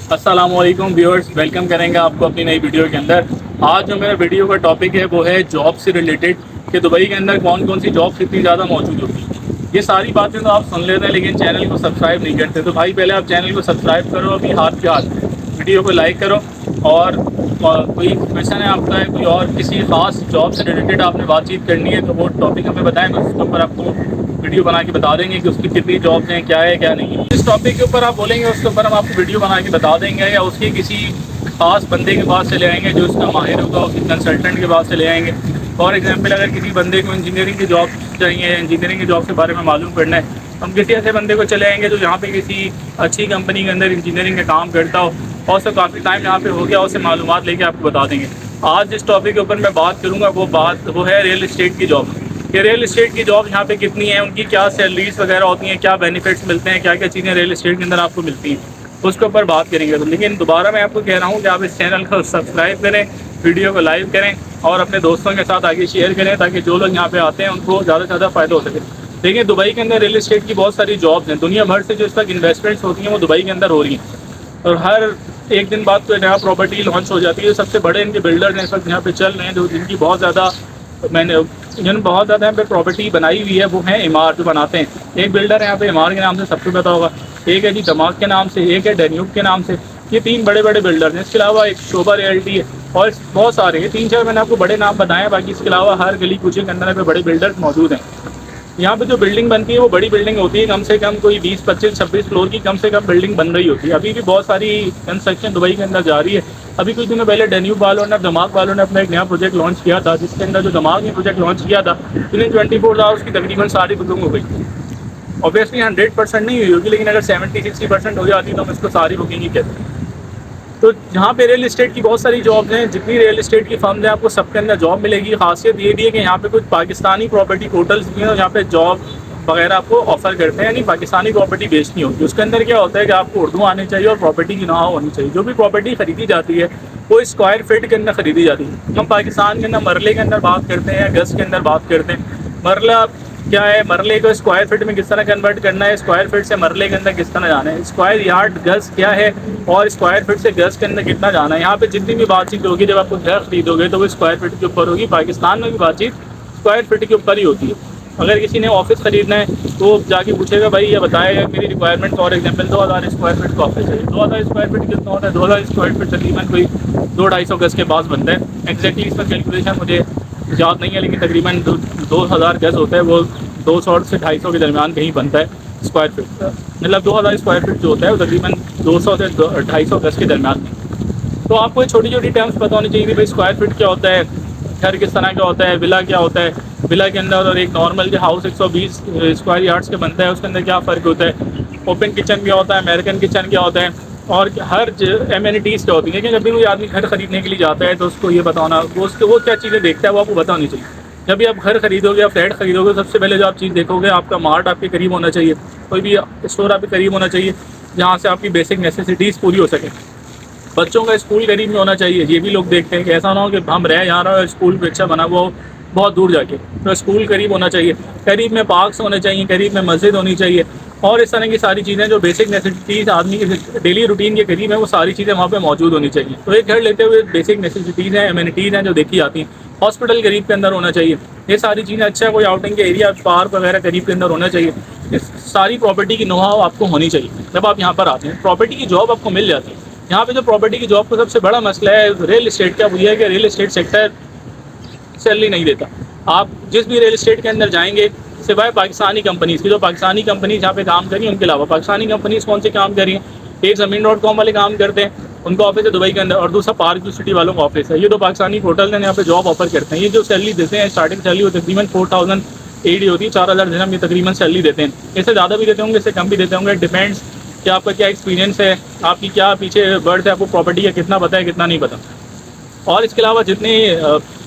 अस्सलामुअलैकुम viewers, welcome करेंगे आपको अपनी नई वीडियो के अंदर। आज जो मेरा वीडियो का टॉपिक है वो है जॉब से रिलेटेड कि दुबई के अंदर कौन कौन सी जॉब्स कितनी ज़्यादा मौजूद होती है। ये सारी बातें तो आप सुन लेते हैं लेकिन चैनल को सब्सक्राइब नहीं करते। तो भाई पहले आप चैनल को सब्सक्राइब करो अभी हाथ के हाथ, वीडियो को लाइक करो। और कोई क्वेश्चन है आपका है, कोई और किसी खास जॉब से रिलेटेड आपने बातचीत करनी है तो वो टॉपिक हमें बताएं, तो उसके ऊपर आपको वीडियो बना के बता देंगे कि उसकी कितनी जॉब्स हैं, क्या है क्या नहीं है। जिस टॉपिक के ऊपर आप बोलेंगे उसके ऊपर हम आपको वीडियो बना के बता देंगे, या उसकी किसी खास बंदे के पास से ले आएंगे जो उसका माहिर होगा, उसके कंसल्टेंट के पास से ले आएंगे। फॉर एग्जांपल अगर किसी बंदे को इंजीनियरिंग की जॉब चाहिए, इंजीनियरिंग की जॉब के बारे में मालूम करना है, हम किसी ऐसे बंदे को चले आएंगे जो यहाँ पे किसी अच्छी कंपनी के अंदर इंजीनियरिंग का काम करता हो और उसका काफ़ी टाइम यहाँ पे हो गया, उससे मालूमात लेके आपको बता देंगे। आज जिस टॉपिक के ऊपर मैं बात करूँगा वो है रियल इस्टेट की जॉब। कि रियल इस्टेट की जॉब यहाँ पे कितनी है, उनकी क्या सैलरीज वगैरह होती हैं, क्या बेनिफिट्स मिलते हैं, क्या क्या चीज़ें रियल इस्टेट के अंदर आपको मिलती हैं, उसके ऊपर बात करेंगे। तो लेकिन दोबारा मैं आपको कह रहा हूँ कि आप इस चैनल को सब्सक्राइब करें, वीडियो को लाइक करें और अपने दोस्तों के साथ आगे शेयर करें ताकि जो लोग यहाँ पे आते हैं उनको ज़्यादा से ज़्यादा फ़ायदा हो सके। देखिए दुबई के अंदर रियल इस्टेट की बहुत सारी जॉब्स हैं। दुनिया भर से जो इस तक इन्वेस्टमेंट्स होती हैं वो दुबई के अंदर हो रही हैं और हर एक दिन बाद कोई नया प्रॉपर्टी लॉन्च हो जाती है। सबसे बड़े इनके बिल्डर्स हैं इस वक्त यहाँ पे चल रहे हैं, जो जिनकी बहुत ज़्यादा जिन्होंने बहुत ज़्यादा यहाँ पे प्रॉपर्टी बनाई हुई है वो हैं इमार, जो बनाते हैं। एक बिल्डर है यहाँ पे इमार के नाम से, सबको पता होगा। एक है जी दमाग के नाम से, एक है डेन्यूब के नाम से। ये तीन बड़े बड़े बिल्डर हैं। इसके अलावा एक शोभा रियल्टी है और बहुत सारे, ये तीन चार मैंने आपको बड़े नाम बताए हैं। बाकी इसके अलावा हर गली कूचे के अंदर पे बड़े बिल्डर्स मौजूद हैं। यहाँ पे जो बिल्डिंग बनती है वो बड़ी बिल्डिंग होती है, कम से कम कोई 20, 25, 26 फ्लोर की कम से कम बिल्डिंग बन रही होती है। अभी भी बहुत सारी कंस्ट्रक्शन दुबई के अंदर जारी है। अभी कुछ दिनों पहले डेन्यूब वालों ने, दमाग वालों ने अपना एक नया प्रोजेक्ट लॉन्च किया था, जिसके अंदर जो दमाग ने प्रोजेक्ट लॉन्च किया था विदिन 24 आवर्स की तकरीबन सारी बुकिंग हो गई। ऑब्वियसली 100% नहीं हुई होगी, लेकिन अगर 70-60% हो जाती तो हम इसको सारी बुकिंग ही कहते हैं। तो यहाँ पे रियल इस्टेट की बहुत सारी जॉब्स हैं। जितनी रियल इस्टेट की फर्म है आपको सबके अंदर जॉब मिलेगी। खासियत ये भी है कि यहाँ पे कुछ पाकिस्तानी प्रॉपर्टी पोर्टल्स भी हैं जहाँ पे जॉब वगैरह आपको ऑफर करते हैं, यानी पाकिस्तानी प्रॉपर्टी बेचनी होगी। उसके अंदर क्या होता है कि आपको उर्दू आनी चाहिए और प्रॉपर्टी की नॉलेज होनी चाहिए। जो भी प्रॉपर्टी खरीदी जाती है वो स्क्वायर फीट के अंदर खरीदी जाती है। हम पाकिस्तान के अंदर मरले के अंदर बात करते हैं या गज के अंदर बात करते हैं। मरला क्या है, मरले को स्क्वायर फीट में किस तरह कन्वर्ट करना है, स्क्वायर फीट से मरले के अंदर किस तरह जाना है, स्क्वायर यार्ड गज क्या है और स्क्वायर फीट से गज के अंदर कितना जाना है। यहाँ पे जितनी भी बातचीत होगी जब आपको घर खरीदोगे तो वो स्क्वायर फीट के ऊपर होगी। पाकिस्तान में भी बातचीत स्क्वायर फीट के ऊपर ही होती है। अगर किसी ने ऑफिस खरीदना है तो जाके पूछेगा भाई ये बताएगा मेरी requirement, for example 2000 square feet का ऑफिस चाहिए। 2000 स्क्वायर फीट कितना होता है? 2000 स्क्वायर फीट तकरीबन कोई 200-250 गज के पास बनता है। एग्जैक्टली इसका कैलकुलेशन मुझे याद नहीं है, लेकिन तकरीबन 2000 गज होता है, वो 200 से 250 के दरमियान कहीं बनता है स्क्वायर फीट। मतलब 2000 स्क्वायर फीट जो होता है वो तकरीबन 200 से 250 गज के दरमियान। तो आपको ये छोटी छोटी टर्म्स पता होनी चाहिए कि भाई स्क्वायर फीट क्या होता है, घर किस तरह का होता है, विला क्या होता है, विला के अंदर और एक नॉर्मल जो हाउस 120 स्क्वायर यार्ड्स के बनता है उसके अंदर क्या फ़र्क होता है, ओपन किचन क्या होता है, अमेरिकन किचन क्या होता है, और हर एमिनिटीज़ क्या होती है। लेकिन जब भी कोई आदमी घर खरीदने के लिए जाता है तो उसको ये बताना वो क्या चीज़ें देखता है वो आपको बतानी चाहिए। जब भी आप घर खरीदोगे या फ्लैट खरीदोगे सबसे पहले जो आप चीज़ देखोगे, आपका मार्ट आपके करीब होना चाहिए, कोई भी स्टोर आपके करीब होना चाहिए जहाँ से आपकी बेसिक नेसेसिटीज़ पूरी हो सके। बच्चों का स्कूल करीब में होना चाहिए, ये भी लोग देखते हैं कि ऐसा ना हो कि हम रह यहाँ रहे हो स्कूल भी अच्छा बना हुआ हो बहुत दूर जाके। तो स्कूल करीब होना चाहिए, करीब में पार्क्स होने चाहिए, करीब में मस्जिद होनी चाहिए और इस तरह की सारी चीज़ें जो बेसिक नेसेसिटीज़ आदमी के डेली रूटीन के करीब है वो सारी चीज़ें वहाँ पे मौजूद होनी चाहिए। तो एक घर लेते हुए बेसिक नेसेसिटीज़ हैं, एमिनिटीज़ हैं जो देखी जाती हैं। हॉस्पिटल करीब के अंदर होना चाहिए, ये सारी चीज़ें। अच्छा कोई आउटिंग के एरिया, पार्क वगैरह करीब के अंदर होना चाहिए। इस सारी प्रॉपर्टी की नोहाव आपको होनी चाहिए जब आप यहाँ पर आते हैं। प्रॉपर्टी की जॉब आपको मिल जाती है। यहाँ पे जो प्रॉपर्टी की जॉब का सबसे बड़ा मसला है रियल इस्टेट का, वो ये है कि रियल इस्टेट सेक्टर सैलरी नहीं देता। आप जिस भी रियल इस्टेट के अंदर जाएंगे सिवाय पाकिस्तानी कंपनीज़ की, जो पाकिस्तानी कंपनीज यहाँ पे काम करी उनके अलावा पाकिस्तानी कंपनीज़ कौन से काम कर रही हैं? एक ज़मीन.com वाले काम करते हैं, उनका ऑफिस है दुबई के अंदर, और दूसरा पार्क सिटी वालों का ऑफिस है। ये दो पाकिस्तानी होटल हैं यहाँ पे जॉब ऑफर करते हैं। ये जो सैलरी देते हैं स्टार्टिंग सैलरी वो तकरीबन 4000 होती है, 4000 दिरहम ये तकरीबन सैलरी देते हैं। इससे ज़्यादा भी देते होंगे, इससे कम भी देते होंगे, डिपेंड्स कि आपका क्या एक्सपीरियंस है, आपकी क्या पीछे बर्थ है, आपको प्रॉपर्टी का कितना पता है कितना नहीं पता। और इसके अलावा जितनी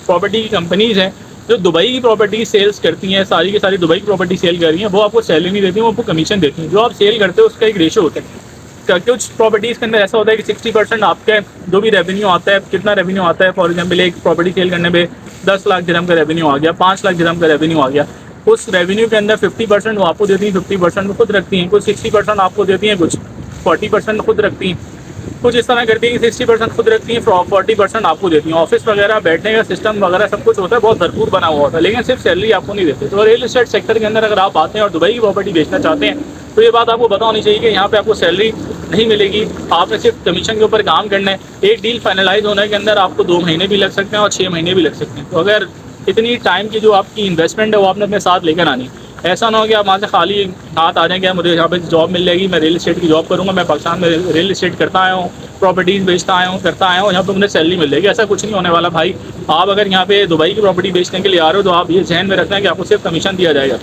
प्रॉपर्टी की कंपनीज़ हैं जो दुबई की प्रॉपर्टी सेल्स करती हैं, सारी की सारी दुबई की प्रॉपर्टी सेल कर रही हैं, वो आपको सैलरी नहीं देती, वो आपको कमीशन देती हैं। जो आप सेल करते हो उसका एक रेशो होता है। कुछ प्रॉपर्टीज़ के अंदर ऐसा होता है कि 60% आपके जो भी रेवेन्यू आता है, कितना रेवेन्यू आता है, फॉर एग्जांपल एक प्रॉपर्टी सेल करने में 10 लाख दिरहम का रेवेन्यू आ गया, 5 लाख दिरहम का रेवेन्यू आ गया। उस रेवेन्यू के अंदर 50% वो आपको देती हैं, 50% वो खुद रखती हैं, कुछ 60% आपको देती हैं, कुछ 40% खुद रखती हैं। कुछ इस तरह करती है कि 60% खुद रखती हैं, 40% आपको देती हैं। ऑफिस वगैरह बैठने का सिस्टम वगैरह सब कुछ होता है, बहुत भरपूर बना हुआ होता है, लेकिन सिर्फ सैलरी आपको नहीं देते। तो रियल एस्टेट सेक्टर के अंदर अगर आप आते हैं और दुबई की प्रॉपर्टी बेचना चाहते हैं तो ये बात आपको पता होनी चाहिए कि यहाँ पे आपको सैलरी नहीं मिलेगी, आपने सिर्फ कमीशन के ऊपर काम करना है। एक डील फाइनलाइज होने के अंदर आपको 2 महीने भी लग सकते हैं और 6 महीने भी लग सकते हैं। तो अगर इतनी टाइम की जो आपकी इन्वेस्टमेंट है वो आपने अपने साथ लेकर आनी। ऐसा ना हो कि आप वहाँ से खाली हाथ आ जाएंगे, मुझे यहाँ पे जॉब मिल जाएगी, मैं रियल एस्टेट की जॉब करूँगा, मैं पाकिस्तान में रियल एस्टेट करता आया हूँ, प्रॉपर्टीज़ बेचता आया हूँ, करता आया हूँ, यहाँ पे मुझे सैलरी मिल जाएगी। ऐसा कुछ नहीं होने वाला भाई। आप अगर यहाँ पे दुबई की प्रॉपर्टी बेचने के लिए आ रहे हो तो आप ये जहन में रखना है कि आपको सिर्फ कमीशन दिया जाएगा,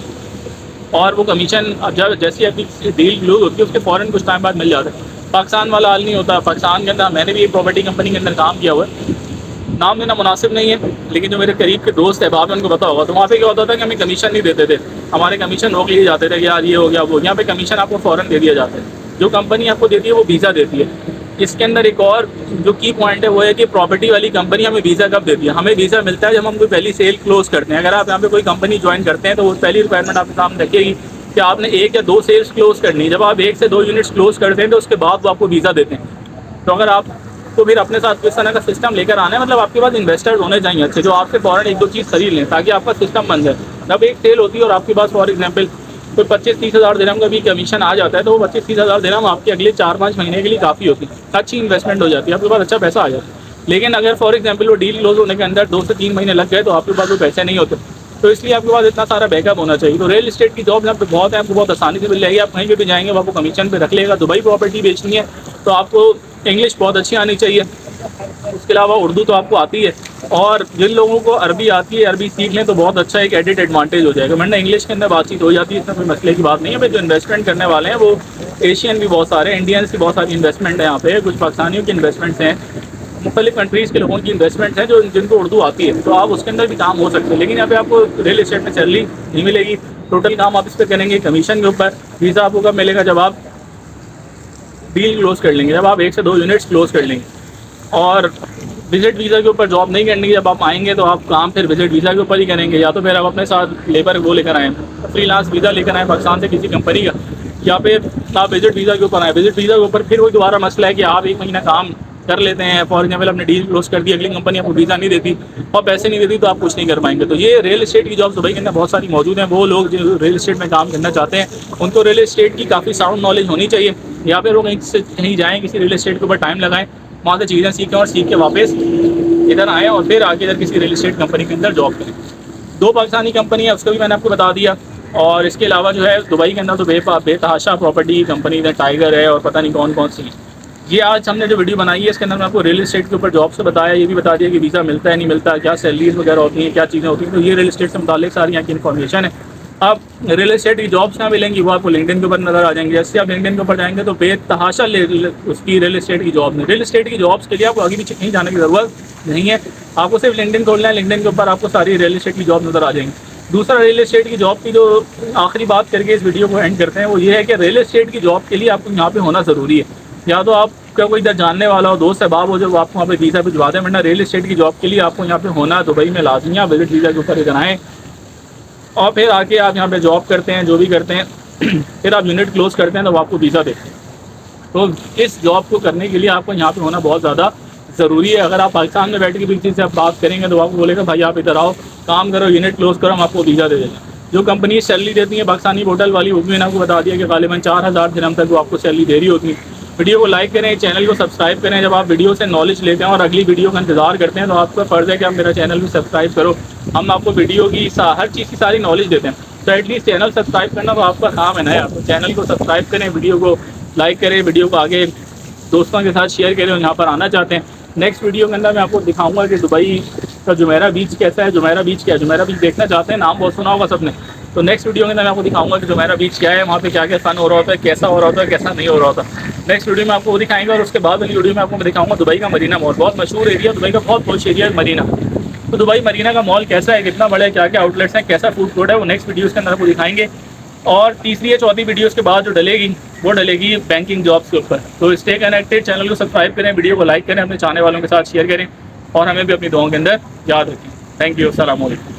और वो कमीशन जब जैसी आपकी डील क्लोज होती है उसके फ़ौरन कुछ टाइम बाद मिल जाता है। पाकिस्तान वाला हाल नहीं होता। पाकिस्तान के अंदर मैंने भी एक प्रॉपर्टी कंपनी के अंदर काम किया हुआ है, नाम लेना मुनासिब नहीं है, लेकिन जो मेरे करीब के दोस्त है बाप उनको पता होगा। तो वहाँ पे क्या होता था कि हमें कमीशन नहीं देते थे, हमारे कमीशन रोक लिए जाते थे कि यार ये हो गया वो। यहाँ पे कमीशन आपको फ़ौरन दे दिया जाता है। जो कंपनी आपको देती है वो वीज़ा देती है। इसके अंदर एक और जो की पॉइंट है वो है कि प्रॉपर्टी वाली कंपनी हमें वीज़ा कब देती है? हमें वीज़ा मिलता है जब हम कोई पहली सेल क्लोज करते हैं। अगर आप यहाँ पे कोई कंपनी ज्वाइन करते हैं तो वो पहली रिक्वायरमेंट आपके सामने रखेगी कि आपने 1 या 2 सेल्स क्लोज करनी है। जब आप 1 से 2 यूनिट्स क्लोज करते हैं तो उसके बाद वो आपको वीज़ा देते हैं। तो अगर आप तो फिर अपने साथ किस तरह का सिस्टम लेकर आना है, मतलब आपके पास इन्वेस्टर्स होने चाहिए अच्छे, जो आपसे फ़ौरन 1-2 चीज़ खरीद लें ताकि आपका सिस्टम बन जाए। जब एक सेल होती है और आपके पास फॉर एग्जांपल कोई 25-30 हज़ार दिरहम का भी कमीशन आ जाता है तो वो 25-30 हज़ार दिरहम आपके अगले 4-5 महीने के लिए काफ़ी होती है, अच्छी इन्वेस्टमेंट हो जाती है, आपके पास अच्छा पैसा आ जाता है। लेकिन अगर फॉर एग्जाम्पल वो डील क्लोज होने के अंदर 2 से 3 महीने लग गए तो आपके पास वो पैसे नहीं होते। तो इसलिए आपके पास इतना सारा बैकअप होना चाहिए। तो रियल एस्टेट की जॉब यहाँ पे बहुत है, आपको बहुत आसानी से मिल जाएगी। आप कहीं भी जाएंगे वो आपको कमीशन पे रख लेगा। दुबई प्रॉपर्टी बेचनी है तो आपको इंग्लिश बहुत अच्छी आनी चाहिए, उसके अलावा उर्दू तो आपको आती है, और जिन लोगों को अरबी आती है अरबी सीख लें तो बहुत अच्छा एक एडिट एडवांटेज हो जाएगा, वरना इंग्लिश के अंदर बातचीत हो जाती है, इसमें कोई मसले की बात नहीं है। भाई जो इन्वेस्टमेंट करने वाले हैं वो एशियन भी बहुत सारे, इंडियंस की बहुत सारी इन्वेस्टमेंट है यहाँ पे, कुछ पाकिस्तानियों की इन्वेस्टमेंट्स हैं, मुख्तलिफ कंट्रीज़ के लोगों की इन्वेस्टमेंट्स हैं जो जिनको उर्दू आती है, तो आप उसके अंदर भी काम हो सकते हैं। लेकिन यहाँ पे आपको रियल एस्टेट में सैलरी नहीं मिलेगी, टोटल काम आप इस पर करेंगे कमीशन के ऊपर। वीज़ा आपको कब मिलेगा? जब आप डील क्लोज कर लेंगे, जब आप 1 से 2 यूनिट्स क्लोज कर लेंगे। और विजिट वीज़ा के ऊपर जॉब नहीं करनी है, जब आप आएंगे तो आप काम फिर विजिट वीज़ा के ऊपर ही करेंगे, या तो फिर आप अपने साथ लेबर वो लेकर आएँ, फ्रीलांस वीज़ा लेकर आएँ पाकिस्तान से किसी कंपनी का, या फिर आप विजिट वीज़ा के ऊपर आएँ। विजिट वीज़ा के ऊपर फिर वही दोबारा मसला है कि आप 1 महीना काम कर लेते हैं, फॉर एग्जाम्पल अपने डील क्लोज कर दी, अगली कंपनी आपको वीज़ा नहीं देती और पैसे नहीं देती तो आप कुछ नहीं कर पाएंगे। तो ये रियल एस्टेट की जॉब दुबई के अंदर बहुत सारी मौजूद हैं। वो लोग जो रियल एस्टेट में काम करना चाहते हैं उनको रियल एस्टेट की काफ़ी साउंड नॉलेज होनी चाहिए, या फिर वो कहीं से कहीं जाएँ किसी रियल एस्टेट के ऊपर टाइम लगाएं, वहाँ से चीज़ें सीखें और सीख के वापस इधर आएँ और फिर आगे इधर किसी रियल एस्टेट कंपनी के अंदर जॉब करें। 2 पाकिस्तानी कंपनी है, उसका भी मैंने आपको बता दिया। और इसके अलावा जो है दुबई के अंदर तो बेतहाशा प्रॉपर्टी कंपनी है, टाइगर है और पता नहीं कौन कौन सी है। ये आज हमने जो वीडियो बनाई है इसके अंदर मैं आपको रियल एस्टेट के ऊपर जॉब से बताया, ये भी बता दिया कि वीज़ा मिलता है नहीं मिलता, क्या सैलरीज वगैरह होती हैं, क्या चीज़ें होती हैं। तो ये रियल एस्टेट से मुताल्लिक सारी यहाँ की इन्फॉर्मेशन है। आप रियल एस्टेट की जॉब्स ना मिलेंगी वो आपको लिंक्डइन के ऊपर नजर आ जाएंगे। जैसे आप लिंक्डइन के ऊपर जाएंगे तो बेतहाशा उसकी रियल एस्टेट की जॉब नहीं। रियल एस्टेट की जॉब्स के लिए आपको आगे पीछे कहीं जाने की ज़रूरत नहीं है, आपको सिर्फ लिंक्डइन खोलना है, लिंक्डइन के ऊपर आपको सारी रियल एस्टेट की जॉब नजर आ जाएंगी। दूसरा रियल एस्टेट की जॉब की जो आखिरी बात करके इस वीडियो को एंड करते हैं वो ये है कि रियल एस्टेट की जॉब के लिए आपको यहाँ पे होना ज़रूरी है। या तो आपका कोई इधर जानने वाला हो, दोस्त अहबाब हो जो आपको वहाँ पे वीज़ा भिजवा दें, वरना रियल एस्टेट की जॉब के लिए आपको यहाँ पे होना दुबई में लाजमी है। विजिट वीज़ा के ऊपर इधर आएँ और फिर आके आप यहाँ पे जॉब करते हैं, जो भी करते हैं, फिर आप यूनिट क्लोज करते हैं तो आपको वीज़ा देते हैं। तो इस जॉब को करने के लिए आपको यहाँ पे होना बहुत ज़्यादा ज़रूरी है। अगर आप पाकिस्तान में बैठ के भी किसी से आप बात करेंगे तो आपको बोलेगा भाई आप इधर आओ, काम करो, यूनिट क्लोज करो, हम आपको वीज़ा दे देंगे। जो कंपनी सैलरी देती है पाकिस्तानी होटल वाली, वो भी मैंने आपको बता दिया कि गालिबन 4000 दिरहम तक वो आपको सैलरी दे रही होती है। वीडियो को लाइक करें, चैनल को सब्सक्राइब करें। जब आप वीडियो से नॉलेज लेते हैं और अगली वीडियो का इंतजार करते हैं तो आपका फ़र्ज़ है कि आप मेरा चैनल भी सब्सक्राइब करो। हम आपको वीडियो की हर चीज़ की सारी नॉलेज देते हैं, तो एटलीस्ट चैनल सब्सक्राइब करना तो आपका काम है ना यार। तो चैनल को सब्सक्राइब करें, वीडियो को लाइक करें, वीडियो को आगे दोस्तों के साथ शेयर करें और यहाँ पर आना चाहते हैं। नेक्स्ट वीडियो के अंदर मैं आपको दिखाऊंगा कि दुबई का जुमेरा बीच कैसा है। जुमेरा बीच क्या है? जुमेरा बीच देखना चाहते हैं, नाम बहुत सुना होगा सबने। तो नेक्स्ट वीडियो के अंदर मैं आपको दिखाऊंगा कि जुमेरा बीच क्या है, वहाँ पे क्या क्या फन हो रहा होता है, कैसा हो रहा होता है, कैसा नहीं हो रहा होता। नेक्स्ट वीडियो में आपको वो दिखाएंगे। और उसके बाद वाली वीडियो में आपको दिखाऊंगा दुबई का मरीना मॉल, बहुत मशहूर एरिया, दुबई का बहुत खुश एरिया है मरीना। तो दुबई मरीना का मॉल कैसा है, कितना बड़ा है, क्या क्या आउटलेट्स हैं, कैसा फूड कोर्ट है, वो नेक्स्ट वीडियोज़ के अंदर आपको दिखाएंगे। और तीसरी या चौथी वीडियोज़ के बाद जो डलेगी वो डलेगी बैंकिंग जॉब्स के ऊपर। तो स्टे कनेक्टेड, चैनल को सब्सक्राइब करें, वीडियो को लाइक करें, अपने चाहने वालों के साथ शेयर करें और हमें भी अपनी दुआओं के अंदर याद रखें। थैंक यू, अस्सलाम वालेकुम।